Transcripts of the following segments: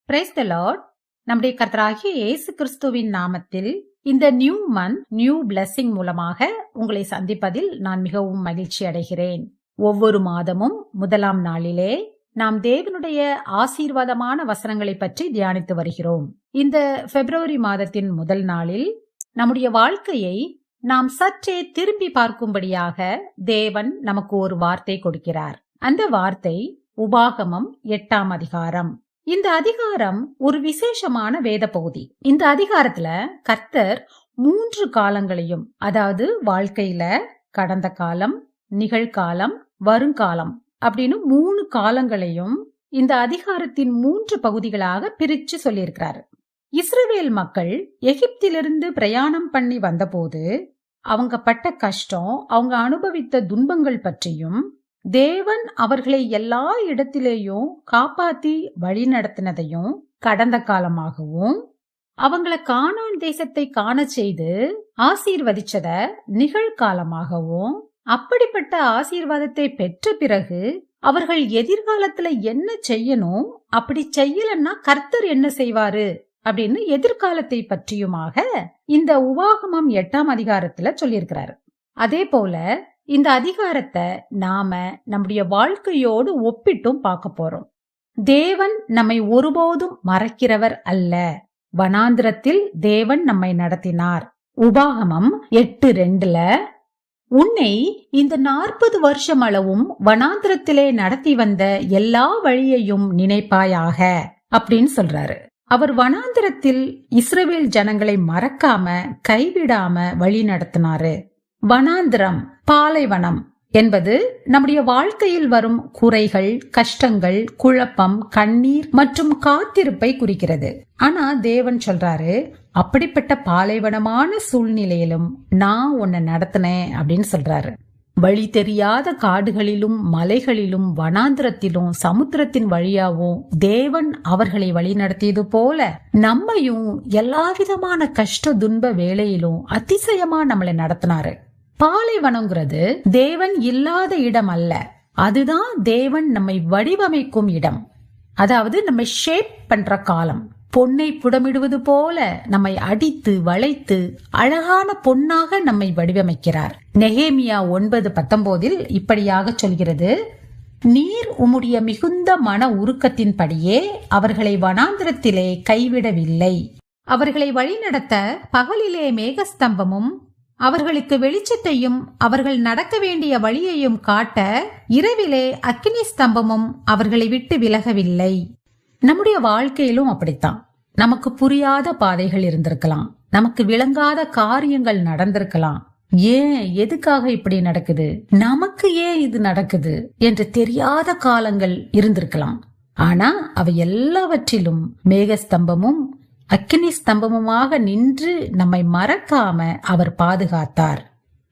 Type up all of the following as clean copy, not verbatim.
Praise the Lord. நம்முடைய கர்த்தராகிய இயேசு கிறிஸ்துவின் நாமத்தில் இந்த நியூ மந்த் நியூ பிளெஸிங் மூலமாக உங்களை சந்திப்பதில் நான் மிகவும் மகிழ்ச்சி அடைகிறேன். ஒவ்வொரு மாதமும் முதலாம் நாளிலே நாம் தேவனுடைய ஆசீர்வாதமான வசனங்களை பற்றி தியானித்து வருகிறோம். இந்த பிப்ரவரி மாதத்தின் முதல் நாளில் நம்முடைய வாழ்க்கையை நாம் சற்றே திரும்பி பார்க்கும்படியாக தேவன் நமக்கு ஒரு வார்த்தை கொடுக்கிறார். அந்த வார்த்தை உபாகமம் 8ஆம் அதிகாரம். இந்த அதிகாரம் ஒரு விசேஷமான வேத பகுதி. இந்த அதிகாரத்துல கர்த்தர் 3 காலங்களையும், அதாவது வாழ்க்கையில கடந்த காலம், நிகழ்காலம், வருங்காலம் அப்படின்னு 3 காலங்களையும் இந்த அதிகாரத்தின் 3 பகுதிகளாக பிரிச்சு சொல்லியிருக்கிறாரு. இஸ்ரவேல் மக்கள் எகிப்திலிருந்து பிரயாணம் பண்ணி வந்தபோது அவங்க பட்ட கஷ்டம், அவங்க அனுபவித்த துன்பங்கள் பற்றியும், தேவன் அவர்களை எல்லா இடத்திலேயும் காப்பாத்தி வழி நடத்தினதையும் கடந்த காலமாகவும், அவங்கள கானான் தேசத்தை காண செய்து ஆசீர்வதிச்சத நிகழ்காலமாகவும், அப்படிப்பட்ட ஆசீர்வாதத்தை பெற்ற பிறகு அவர்கள் எதிர்காலத்துல என்ன செய்யணும், அப்படி செய்யலன்னா கர்த்தர் என்ன செய்வாரு அப்படின்னு எதிர்காலத்தை பற்றியுமாக இந்த உபாகமம் 8ஆம் அதிகாரத்துல சொல்லியிருக்கிறாரு. அதே போல இந்த அதிகாரத்தை நாம நம்முடைய வாழ்க்கையோடு ஒப்பிட்டும் பார்க்க போறோம். தேவன் நம்மை ஒருபோதும் மறக்கிறவர் அல்ல. வனாந்திரத்தில் தேவன் நம்மை நடத்தினார். உபாகமம் 8:2 உன்னை இந்த 40 வருஷம் அளவும் வனாந்திரத்திலே நடத்தி வந்த எல்லா வழியையும் நினைப்பாயாக அப்படின்னு சொல்றாரு. அவர் வனாந்திரத்தில் இஸ்ரவேல் ஜனங்களை மறக்காம கைவிடாம வழி நடத்தினாரு. வனாந்திரம், பாலைவனம் என்பது நம்முடைய வாழ்க்கையில் வரும் குறைகள், கஷ்டங்கள், குழப்பம், கண்ணீர் மற்றும் காத்திருப்பை குறிக்கிறது. ஆனா தேவன் சொல்றாரு, அப்படிப்பட்ட பாலைவனமான சூழ்நிலையிலும் நான் உன்னை நடத்தினேன் அப்படின்னு சொல்றாரு. வழி தெரியாத காடுகளிலும் மலைகளிலும் வனாந்திரத்திலும் சமுத்திரத்தின் வழியாவும் தேவன் அவர்களை வழி நடத்தியது போல நம்மையும் எல்லாவிதமான கஷ்ட துன்ப வேளையிலும் அதிசயமா நம்மளை நடத்தினாரு. பாலைவனங்கிறது தேவன் இல்லாத இடம் அல்ல, அதுதான் தேவன் நம்மை வடிவமைக்கும் இடம். அதாவது நம்ம ஷேப் பண்ற காலம். பொன்னை புடமிடுவது போல நம்மை அடித்து வளைத்து அழகான பொன்னாக நம்மை வடிவமைக்கிறார். நெகேமியா 9:19 இப்படியாக சொல்கிறது, நீர் உம்முடைய மிகுந்த மன உருக்கத்தின்படியே அவர்களை வனாந்திரத்திலே கைவிடவில்லை. அவர்களை வழிநடத்த பகலிலே மேகஸ்தம்பமும் அவர்களுக்கு வெளிச்சத்தையும் அவர்கள் நடக்க வேண்டிய வழியையும் காட்ட இரவிலே அக்கினி ஸ்தம்பமும் அவர்களை விட்டு விலகவில்லை. நம்முடைய வாழ்க்கையிலும் அப்படித்தான். நமக்கு புரியாத பாதைகள் இருந்திருக்கலாம், நமக்கு விளங்காத காரியங்கள் நடந்திருக்கலாம். ஏன், எதுக்காக இப்படி நடக்குது, நமக்கு ஏன் இது நடக்குது என்று தெரியாத காலங்கள் இருந்திருக்கலாம். ஆனா அவை எல்லாவற்றிலும் மேகஸ்தம்பமும் அக்கினி ஸ்தம்பமுமாக நின்று நம்மை மறக்காம அவர் பாதுகாத்தார்.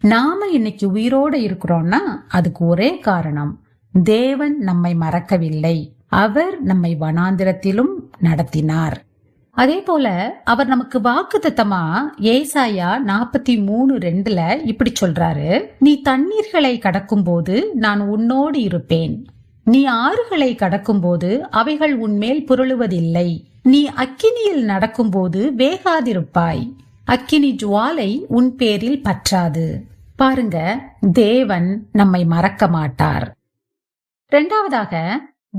நாம இன்னைக்கு உயிரோடு இருக்கிறோம்னா அதுக்கு ஒரே காரணம், தேவன் நம்மை மறக்கவில்லை. அவர் நம்மை வனாந்திரத்திலும் நடத்தினார். அதே போல அவர் நமக்கு வாக்குத்தத்தமா ஏசாயா 43:2 இப்படி சொல்றாரு, நீ தண்ணீர்களை கடக்கும் போது நான் உன்னோடு இருப்பேன், நீ ஆறுகளை கடக்கும் போது அவைகள் உன்மேல் புரளுவதில்லை, நீ அக்கினியில் நடக்கும் போது வேகாதிருப்பாய், அக்கினி ஜுவாலை உன் பேரில் பற்றாது. பாருங்க, தேவன் நம்மை மறக்க மாட்டார். இரண்டாவதாக,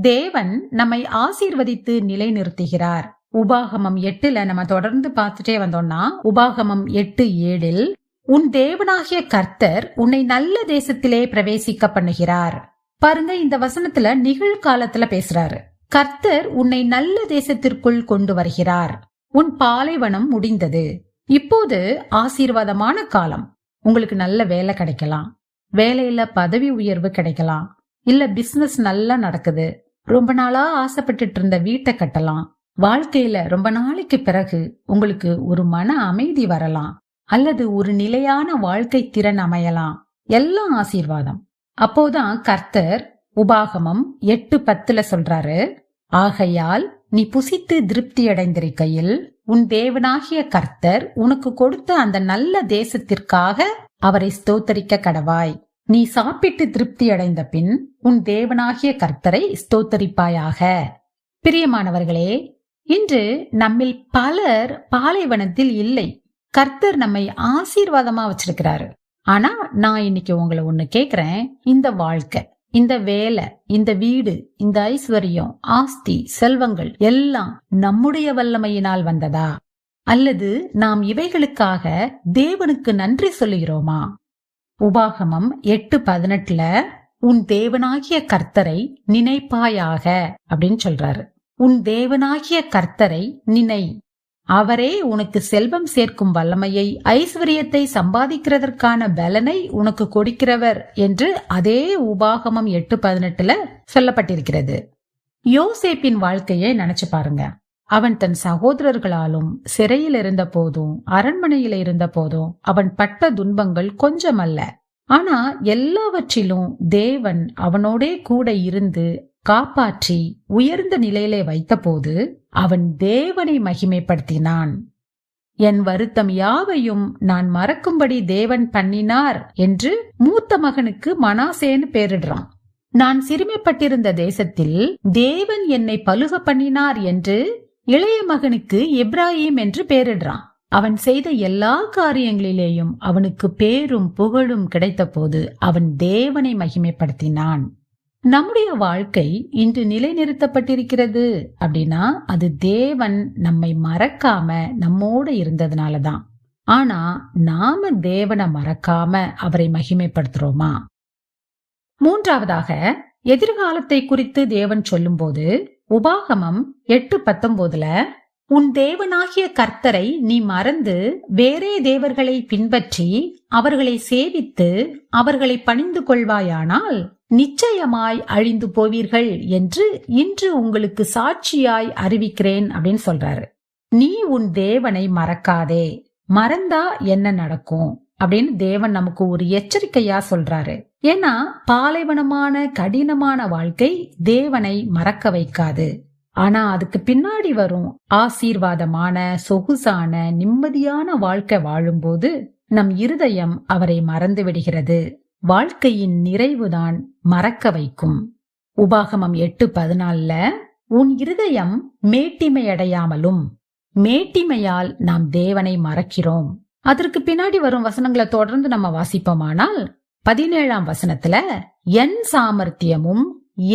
தேவன் நம்மை ஆசீர்வதித்து நிலைநிறுத்துகிறார். உபாகமம் 8 நம்ம தொடர்ந்து பார்த்துட்டே வந்தோம்னா, உபாகமம் 8:7 உன் தேவனாகிய கர்த்தர் உன்னை நல்ல தேசத்திலே பிரவேசிக்க பண்ணுகிறார். பாருங்க, இந்த வசனத்துல நிகழ்காலத்துல பேசுறாரு. கர்த்தர் உன்னை நல்ல தேசத்திற்குள் கொண்டு வருகிறார். உன் பாலைவனம் முடிந்தது, இப்போது ஆசீர்வாதமான காலம். உங்களுக்கு நல்ல வேலை கிடைக்கலாம், வேலையில பதவி உயர்வு கிடைக்கலாம், இல்ல பிசினஸ் நல்லா நடக்குது, ரொம்ப நாளா ஆசைப்பட்டுட்டு இருந்த வீட்டை கட்டலாம், வாழ்க்கையில ரொம்ப நாளைக்கு பிறகு உங்களுக்கு ஒரு மன அமைதி வரலாம், அல்லது ஒரு நிலையான வாழ்க்கை திறன் அமையலாம். எல்லாம் ஆசீர்வாதம். அப்போதான் கர்த்தர் உபாகமம் 8:10 சொல்றாரு, ஆகையால் நீ புசித்து திருப்தி அடைந்திருக்கையில் உன் தேவனாகிய கர்த்தர் உனக்கு கொடுத்த அந்த நல்ல தேசத்திற்காக அவரை ஸ்தோத்தரிக்க கடவாய். நீ சாப்பிட்டு திருப்தி அடைந்த பின் உன் தேவனாகிய கர்த்தரை ஸ்தோத்தரிப்பாயாக. பிரியமானவர்களே, இன்று நம்மில் பலர் பாலைவனத்தில் இல்லை. கர்த்தர் நம்மை ஆசீர்வாதமா வச்சிருக்கிறாரு. ஆனா நான் இன்னைக்கு உங்களை ஒண்ணு கேக்குறேன். இந்த வாழ்க்கை, இந்த வேலை, இந்த வீடு, இந்த ஐஸ்வர்யம், ஆஸ்தி, செல்வங்கள் எல்லாம் நம்முடைய வல்லமையினால் வந்ததா? அல்லது நாம் இவைகளுக்காக தேவனுக்கு நன்றி சொல்லுகிறோமா? உபாகமம் 8:18 உன் தேவனாகிய கர்த்தரை நினைப்பாயாக அப்படின்னு சொல்றாரு. உன் தேவனாகிய கர்த்தரை நினை, அவரே உனக்கு செல்வம் சேர்க்கும் வல்லமையை, ஐஸ்வர்யத்தை சம்பாதிக்கிறதற்கான பலனை உனக்கு கொடுக்கிறவர் என்று அதே உபாகமம் 8:18 சொல்லப்பட்டிருக்கிறது. யோசேப்பின் வாழ்க்கையை நினைச்சு பாருங்க. அவன் தன் சகோதரர்களாலும் சிறையில் இருந்த போதும், அரண்மனையில இருந்த போதும் அவன் பட்ட துன்பங்கள் கொஞ்சமல்ல. ஆனா எல்லாவற்றிலும் தேவன் அவனோடே கூட இருந்து காப்பாற்றி உயர்ந்த நிலையிலே வைத்த போது அவன் தேவனை மகிமைப்படுத்தினான். என் வருத்தம் யாவையும் நான் மறக்கும்படி தேவன் பண்ணினார் என்று மூத்த மகனுக்கு மனாசேன்னு பேரிடுறான். நான் சிறுமைப்பட்டிருந்த தேசத்தில் தேவன் என்னை பலுக பண்ணினார் என்று இளைய மகனுக்கு எப்ராஹிம் என்று பேரிடுறான். அவன் செய்த எல்லா காரியங்களிலேயும் அவனுக்கு பேரும் புகழும் கிடைத்த போது அவன் தேவனை மகிமைப்படுத்தினான். நம்முடைய வாழ்க்கை இன்று நிலைநிறுத்தப்பட்டிருக்கிறது அப்படின்னா அது தேவன் நம்மை மறக்காம நம்மோட இருந்ததுனாலதான். ஆனா நாம தேவனை மறக்காம அவரை மகிமைப்படுத்துறோமா? மூன்றாவதாக, எதிர்காலத்தை குறித்து தேவன் சொல்லும் போது உபாகமம் 8:19 உன் தேவனாகிய கர்த்தரை நீ மறந்து வேறே தேவர்களை பின்பற்றி அவர்களை சேவித்து அவர்களை பணிந்து கொள்வாயானால் நிச்சயமாய் அழிந்து போவீர்கள் என்று இன்று உங்களுக்கு சாட்சியாய் அறிவிக்கிறேன் அப்படின்னு சொல்றாரு. நீ உன் தேவனை மறக்காதே. மறந்தா என்ன நடக்கும் அப்படின்னு தேவன் நமக்கு ஒரு எச்சரிக்கையா சொல்றாரு. ஏன்னா பாலைவனமான கடினமான வாழ்க்கை தேவனை மறக்க வைக்காது. ஆனா அதுக்கு பின்னாடி வரும் ஆசீர்வாதமான சொகுசான நிம்மதியான வாழ்க்கை வாழும்போது நம் இருதயம் அவரை மறந்து விடுகிறது. வாழ்க்கையின் நிறைவுதான் மறக்க வைக்கும். உபாகமம் 8:14 உன் இருதயம் மேட்டிமையடையாமலும், மேட்டிமையால் நாம் தேவனை மறக்கிறோம். அதற்கு பின்னாடி வரும் வசனங்களை தொடர்ந்து நம்ம வாசிப்போமானால் 17ஆம் வசனத்துல என் சாமர்த்தியமும்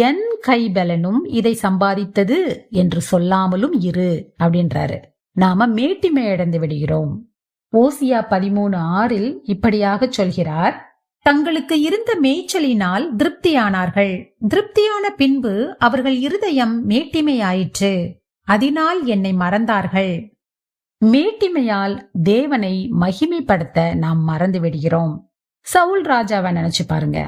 என் கைபலனும் இதை சம்பாதித்தது என்று சொல்லாமலும் இரு அப்படின்றாரு. நாம மேட்டிமை அடைந்து விடுகிறோம். ஓசியா 13:6 இப்படியாக சொல்கிறார், தங்களுக்கு இருந்த மேய்ச்சலினால் திருப்தியானார்கள். திருப்தியான பின்பு அவர்கள் இருதயம் மேட்டிமையாயிற்று, அதனால் என்னை மறந்தார்கள். மேட்டிமையால் தேவனை மகிமைப்படுத்த நாம் மறந்து விடுகிறோம். சவுல் ராஜாவை நினைச்சு பாருங்க.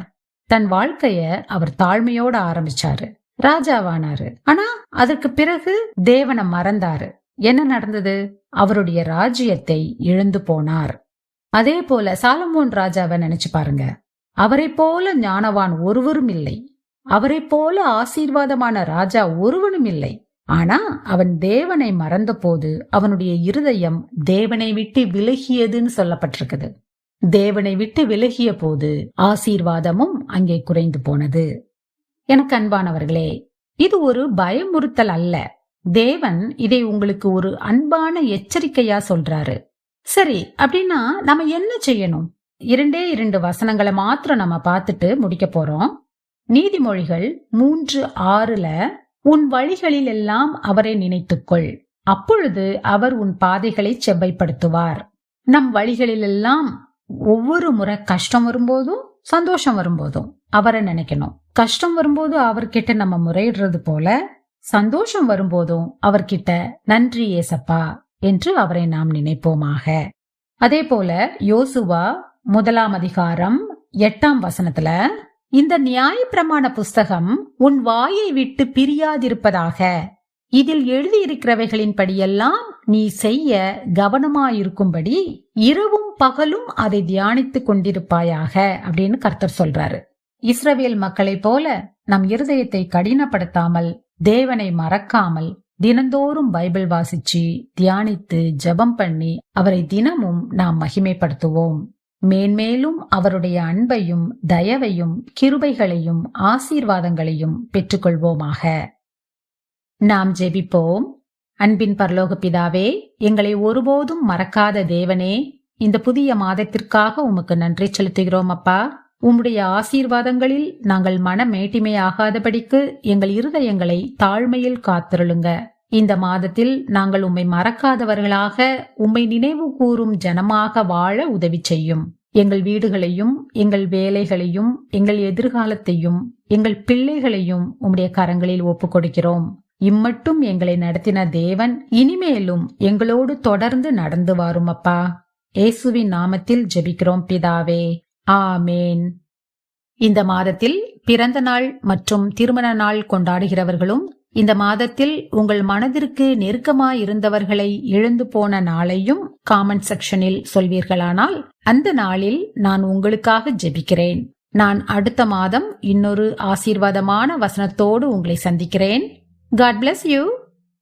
தன் வாழ்க்கைய அவர் தாழ்மையோட ஆரம்பிச்சாரு, ராஜாவானாரு. ஆனா அதற்கு பிறகு தேவனை மறந்தாரு. என்ன நடந்தது? அவருடைய ராஜ்யத்தை இழந்து போனார். அதே போல சாலமோன் ராஜாவை நினைச்சு பாருங்க. அவரை போல ஞானவான் ஒருவரும் இல்லை, அவரை போல ஆசீர்வாதமான ராஜா ஒருவனும் இல்லை. ஆனா அவன் தேவனை மறந்த போது அவனுடைய இருதயம் தேவனை விட்டு விலகியதுன்னு சொல்லப்பட்டிருக்குது. தேவனை விட்டு விலகிய போது ஆசீர்வாதமும் அங்கே குறைந்து போனது. எனக்கு அன்பானவர்களே, இது ஒரு பயமுறுத்தல் அல்ல. தேவன் இதை உங்களுக்கு ஒரு அன்பான எச்சரிக்கையா சொல்றாரு. சரி, அப்படின்னா நம்ம என்ன செய்யணும்? 2 வசனங்களை மாத்திரம் நம்ம பார்த்துட்டு முடிக்க போறோம். நீதிமொழிகள் 3:6 உன் வழிகளில் எல்லாம் அவரை நினைத்துக்கொள், அப்பொழுது அவர் உன் பாதைகளை செவ்வைப்படுத்துவார். நம் வழிகளில் எல்லாம் ஒவ்வொரு முறை கஷ்டம் வரும்போதும் சந்தோஷம் வரும்போதும் அவரை நினைக்கணும். கஷ்டம் வரும்போது அவர்கிட்ட நம்ம முறையிடுறது போல, சந்தோஷம் வரும்போதும் அவர்கிட்ட நன்றி ஏசப்பா என்று அவரை நாம் நினைப்போமாக. அதே போல யோசுவா 1ஆம் அதிகாரம் 8ஆம் வசனத்துல இந்த நியாயப்பிரமாண புஸ்தகம் உன் வாயை விட்டு பிரியாதிருப்பதாக, இதில் எழுதியிருக்கிறவைகளின் படியெல்லாம் நீ செய்ய கவனமாயிருக்கும்படி இரவும் பகலும் அதை தியானித்துக் கொண்டிருப்பாயாக அப்படின்னு கர்த்தர் சொல்றாரு. இஸ்ரவேல் மக்களை போல நம் இருதயத்தை கடினப்படுத்தாமல், தேவனை மறக்காமல், தினந்தோறும் பைபிள் வாசிச்சு தியானித்து ஜெபம் பண்ணி அவரை தினமும் நாம் மகிமைப்படுத்துவோம். மேன்மேலும் அவருடைய அன்பையும் தயவையும் கிருபைகளையும் ஆசீர்வாதங்களையும் பெற்றுக்கொள்வோமாக. நாம் ஜெபிப்போம். அன்பின் பரலோக பிதாவே, எங்களை ஒருபோதும் மறக்காத தேவனே, இந்த புதிய மாதத்திற்காக உமக்கு நன்றி செலுத்துகிறோம் அப்பா. உம்முடைய ஆசீர்வாதங்களில் நாங்கள் மனமேட்டிமையாகாதபடிக்கு எங்கள் இருதயங்களை தாழ்மையில் காத்திருளுங்க. இந்த மாதத்தில் நாங்கள் உம்மை மறக்காதவர்களாக, உம்மை நினைவு கூறும் ஜனமாக வாழ உதவி செய்யும். எங்கள் வீடுகளையும், எங்கள் வேலைகளையும், எங்கள் எதிர்காலத்தையும், எங்கள் பிள்ளைகளையும் உம்முடைய கரங்களில் ஒப்புக் கொடுக்கிறோம். இம்மட்டும் எங்களை நடத்தின தேவன் இனிமேலும் எங்களோடு தொடர்ந்து நடந்து வாரும் அப்பா. இயேசுவின் நாமத்தில் ஜெபிக்கிறோம் பிதாவே, ஆமேன். இந்த மாதத்தில் பிறந்த நாள் மற்றும் திருமண நாள் கொண்டாடுகிறவர்களும், இந்த மாதத்தில் உங்கள் மனதிற்கு நெருக்கமாயிருந்தவர்களை இழந்து போன நாளையும் காமெண்ட் செக்ஷனில் சொல்வீர்களானால், அந்த நாளில் நான் உங்களுக்காக ஜெபிக்கிறேன். நான் அடுத்த மாதம் இன்னொரு ஆசீர்வாதமான வசனத்தோடு உங்களை சந்திக்கிறேன். God bless you.